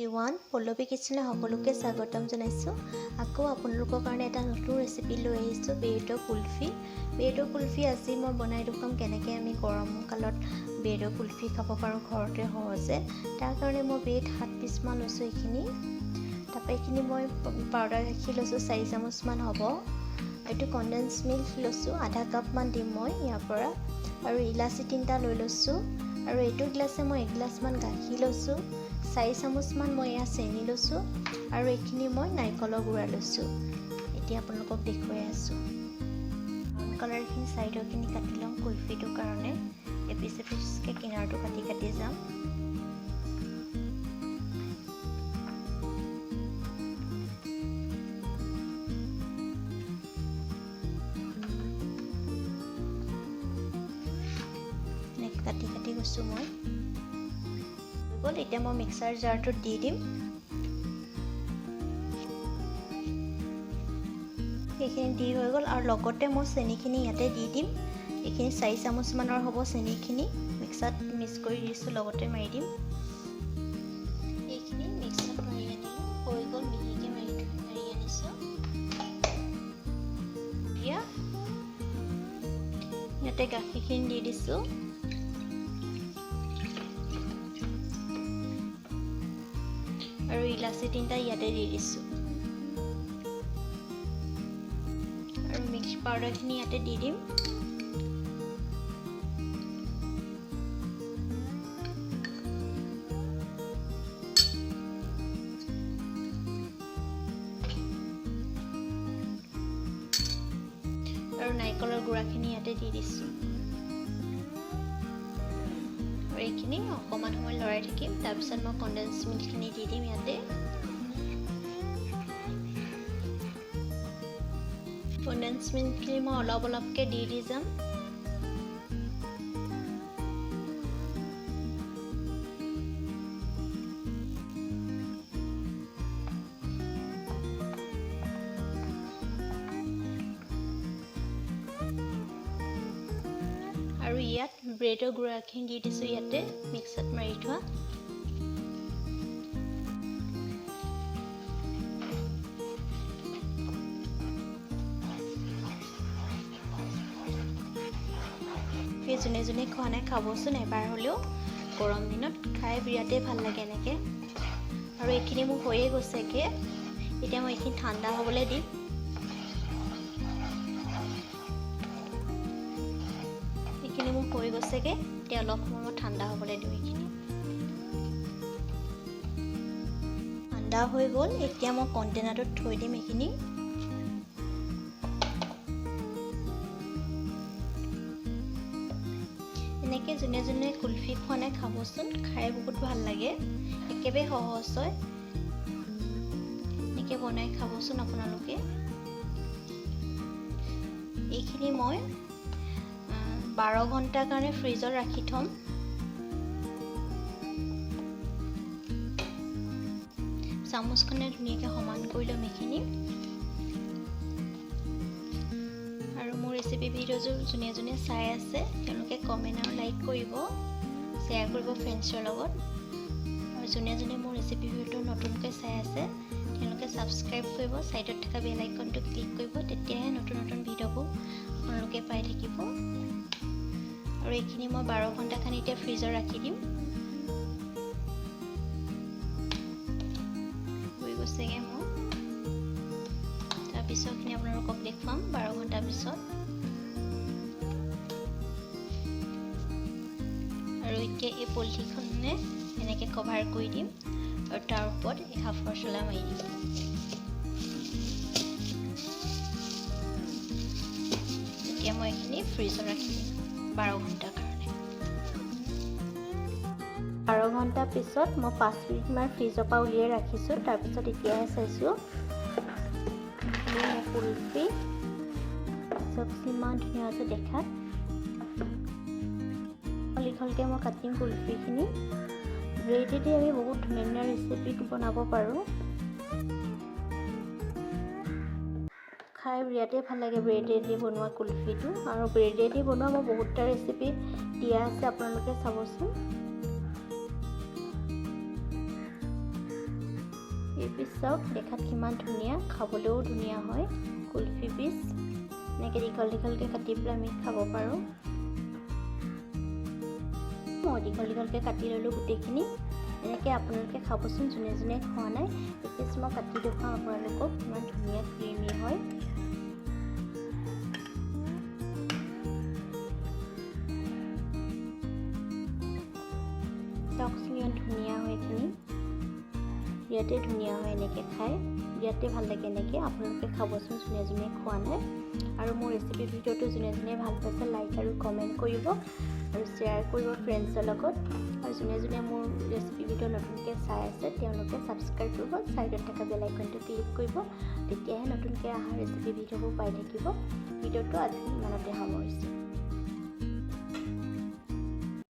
Everyone Pallavi কিচেনলৈ সকলোকে স্বাগতম জনাইছোঁ। আকৌ আপোনালোকৰ কাৰণে এটা নতুন ৰেচিপি লৈ আহিছোঁ, ব্ৰেডৰ কুলফি। ব্ৰেডৰ কুলফি আজি মই বনাই দেখুৱাম কেনেকৈ আমি গৰম কালত ব্ৰেডৰ কুলফি খাব পাৰোঁ ঘৰতে সহজে। তাৰ কাৰণে মই ব্ৰেড 7 পিচমান লৈছোঁ এইখিনি। তাৰপৰা এইখিনি মই পাউডাৰ গাখীৰ লৈছোঁ 4 চামুচমান হ'ব। এইটো কণ্ডেন্স মিল্ক লৈছোঁ, আধা কাপমান দিম মই ইয়াৰ পৰা। আৰু ইলাচি 3টা লৈ লৈছোঁ। আৰু এইটো গ্লাছে মই 1 গ্লাছমান গাখীৰ লৈছোঁ, 4 চামুচমান মই এয়া চেনি লৈছোঁ, আৰু এইখিনি মই নাৰিকলৰ গুড়া লৈছোঁ। এতিয়া আপোনালোকক দেখুৱাই আছোঁ। ব্ৰাউন কালাৰখিনি চাইডৰখিনি কাটি ল'ম কুলফিটোৰ কাৰণে। এপিচ এপিচকৈ কিনাৰটো কাটি কাটি যাম। কাটি কাটি গৈছোঁ মই। গ'ল, এতিয়া মই মিক্সাৰ জাৰটোত দি দিম। এইখিনি দি হৈ গ'ল, আৰু লগতে মই চেনিখিনি ইয়াতে দি দিম। এইখিনি 4 চামুচমানৰ হ'ব চেনিখিনি। মিক্সাৰত মিক্স কৰি দিছোঁ, লগতে মাৰি দিম। এইখিনি মিক্সাৰত মাৰি আনিলোঁ, হৈ গ'ল, মিহিকৈ মাৰি আনিছোঁ। এতিয়া ইয়াতে গাখীৰখিনি দি দিছোঁ। আৰু ইলাচি 3টা ইয়াতে দি দিছোঁ, আৰু মিক্স পাউডাৰখিনি ইয়াতে দি দিম। আৰু নাৰিকলৰ গুড়াখিনি ইয়াতে দি দিছোঁ। আৰু এইখিনি অকণমান সময় লৰাই থাকিম। তাৰপিছত মই কণ্ডেন্স মিল্কখিনি দি দিম ইয়াতে। কণ্ডেন্স মিল্কখিনি মই অলপ অলপকৈ দি যাম। আৰু ইয়াত ব্ৰেডৰ গুড়াখিনি দি দিছোঁ ইয়াতে মিক্সাৰত মাৰি থোৱা। যোনে যোনে খোৱা নাই খাবচোন এবাৰ হ'লেও, গৰম দিনত খাই বিৰাটেই ভাল লাগে এনেকৈ। আৰু এইখিনি মোৰ হৈয়ে গৈছেগৈ। এতিয়া মই এইখিনি ঠাণ্ডা হ'বলৈ দিম। এইখিনি মোৰ হৈ গৈছেগৈ, এতিয়া অলপ সময় মই ঠাণ্ডা হ'বলৈ দিওঁ। এইখিনি ঠাণ্ডা হৈ গ'ল, এতিয়া মই কণ্টেইনাৰটোত থৈ দিম এইখিনি। এনেকৈ যোনে যোনে কুলফি খোৱা নাই খাবচোন, খাই বহুত ভাল লাগে, একেবাৰে সহজ হয়। এনেকৈ বনাই খাবচোন আপোনালোকে। এইখিনি মই 12 ঘণ্টাৰ কাৰণে ফ্ৰিজত ৰাখি থ'ম। চামুচখনে ধুনীয়াকৈ সমান কৰি ল'ম এইখিনি। আৰু মোৰ ৰেচিপি ভিডিঅ'যোৰ যোনে যোনে চাই আছে তেওঁলোকে কমেণ্ট আৰু লাইক কৰিব, শ্বেয়াৰ কৰিব ফ্ৰেণ্ডছৰ লগত। আৰু যোনে যোনে মোৰ ৰেচিপি ভিডিঅ'টো নতুনকৈ চাই আছে তেওঁলোকে ছাবস্ক্ৰাইব কৰিব, ছাইডত থকা বেল আইকনটো ক্লিক কৰিব, তেতিয়াহে নতুন নতুন ভিডিঅ'বোৰ আপোনালোকে পাই থাকিব। আৰু এইখিনি মই 12 ঘণ্টা খানি এতিয়া ফ্ৰিজত ৰাখি দিম। হৈ গৈছেগৈ মোৰ। তাৰপিছতখিনি আপোনালোকক দেখুৱাম 12 ঘণ্টাৰ পিছত। আৰু এতিয়া এই পলিথিনখনে এনেকৈ কভাৰ কৰি দিম, আৰু তাৰ ওপৰত এই হাফৰ চলা মাৰি দিম। এতিয়া মই এইখিনি ফ্ৰিজত ৰাখি দিম 12 ঘণ্টাৰ কাৰণে। 12 ঘণ্টাৰ পিছত মই 5 মিনিটমান ফ্ৰিজৰ পৰা উলিয়াই ৰাখিছোঁ। তাৰপিছত এতিয়াহে চাইছোঁ মোৰ কুলফি চব ইমান ধুনীয়া হৈছে দেখাত। দীঘলকৈ মই কাটিম কুলফিখিনি। ব্ৰেডেদি আমি বহুত ধুনীয়া ধুনীয়া ৰেচিপি বনাব পাৰোঁ। খাই বিৰাটেই ভাল লাগে ব্ৰেডেদি বনোৱা কুলফিটো। আৰু ব্ৰেডেদি বনোৱা মই বহুতটা ৰেচিপি দিয়া আছে, আপোনালোকে চাবচোন। এই পিচ চাওক দেখাত কিমান ধুনীয়া, খাবলৈও ধুনীয়া হয়। কুলফি পিচ এনেকৈ দীঘল দীঘলকৈ কাটি পেলাই আমি খাব পাৰোঁ। মই দীঘল দীঘলকৈ কাটি ল'লোঁ গোটেইখিনি। এনেকৈ আপোনালোকে খাবচোন, যোনে যোনে খোৱা নাই। এই পিচ মই কাটি দেখুৱাম আপোনালোকক, ইমান ধুনীয়া ক্ৰীমি হয়। চাওকচোন ইমান ধুনীয়া হয় এইখিনি, ইয়াতে ধুনীয়া হয় এনেকৈ খাই, ইয়াতে ভাল লাগে এনেকৈ। আপোনালোকে খাবচোন যোনে যোনে খোৱা নাই। আৰু মোৰ ৰেচিপি ভিডিঅ'টো যোনে যোনে ভাল পাইছে লাইক আৰু কমেণ্ট কৰিব আৰু শ্বেয়াৰ কৰিব ফ্ৰেণ্ডছৰ লগত। আৰু যোনে যোনে মোৰ ৰেচিপি ভিডিঅ' নতুনকৈ চাই আছে তেওঁলোকে ছাবস্ক্ৰাইব কৰিব, ছাইডত থকা বেল আইকনটো ক্লিক কৰিব, তেতিয়াহে নতুনকৈ অহা ৰেচিপি ভিডিঅ'বোৰ পাই থাকিব। ভিডিঅ'টো আজি ইমানতে সামৰিছোঁ।